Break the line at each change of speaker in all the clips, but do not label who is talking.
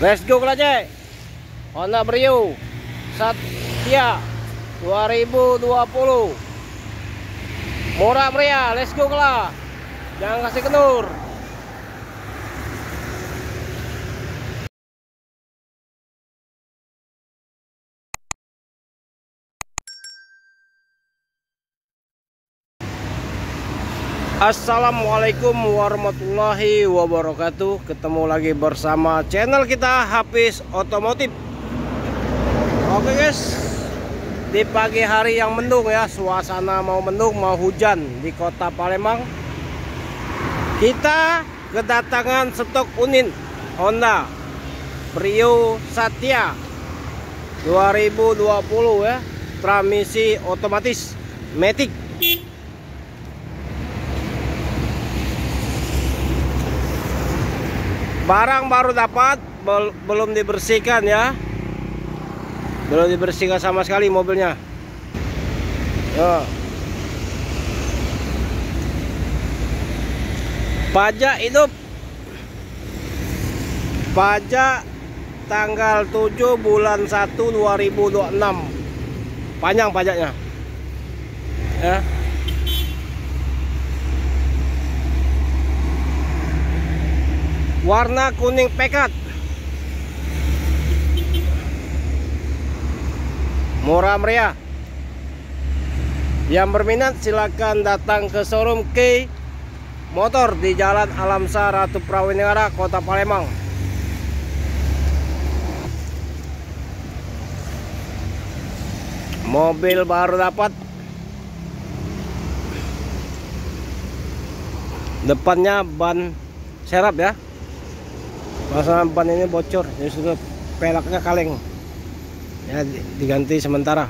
Let's go Cek. Honda Brio Satya 2020. Murah meriah, let's go lah. Jangan kasih kenur. Assalamualaikum warahmatullahi wabarakatuh. Ketemu lagi bersama channel kita Hafiz Otomotif. Oke guys, di pagi hari yang mendung ya, suasana mau mendung mau hujan di kota Palembang. Kita kedatangan stok unit Honda Brio Satya 2020 ya, transmisi otomatis Matic. Barang baru dapat, belum dibersihkan ya. Belum dibersihkan sama sekali mobilnya. Pajak hidup. Pajak tanggal 7 bulan 1 2026. Panjang pajaknya. Ya. Warna kuning pekat. Murah meriah. Yang berminat silakan datang ke showroom K Motor di Jalan Alamsa Ratu Prawinegara, Kota Palembang. Mobil baru dapat. Depannya ban serap ya. Masalah ban ini bocor, jadi sudah pelaknya kaleng ya, diganti sementara.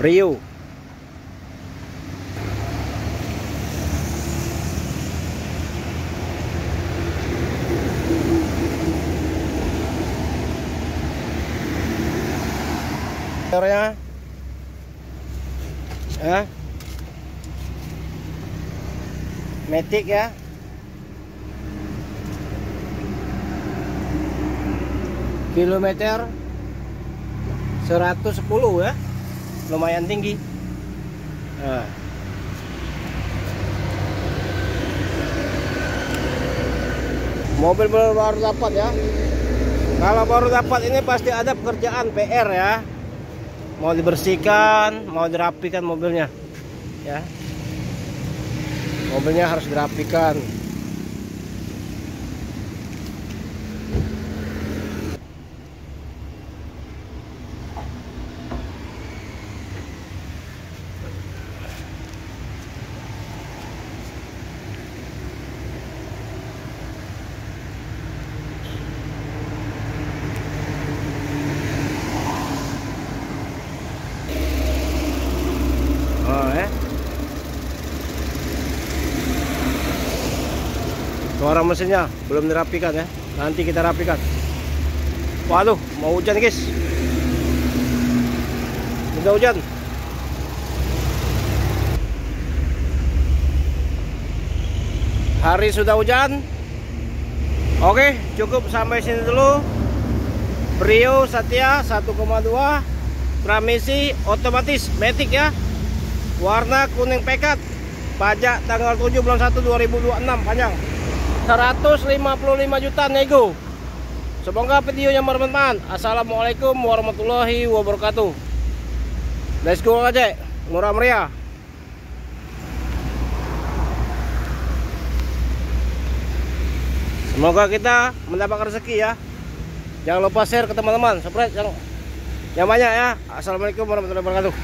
Brio ya, Matic ya. Kilometer 110 ya. Lumayan tinggi. Nah. Mobil baru dapat ya. Kalau baru dapat ini pasti ada pekerjaan PR ya. Mau dibersihkan, mau dirapikan mobilnya. Ya. Mobilnya harus dirapikan. Suara mesinnya belum dirapikan ya, nanti kita rapikan. Waduh, mau hujan guys, udah hujan. Hari sudah hujan. Oke, cukup sampai sini dulu. Brio Satya 1,2 transmisi otomatis Matic ya, warna kuning pekat. Pajak tanggal 7 bulan 1 2026, panjang 155 juta nego. Semoga videonya bermanfaat. Assalamualaikum warahmatullahi wabarakatuh. Let's go aja, murah meriah. Semoga kita mendapatkan rezeki ya. Jangan lupa share ke teman-teman, subscribe yang banyak ya. Assalamualaikum warahmatullahi wabarakatuh.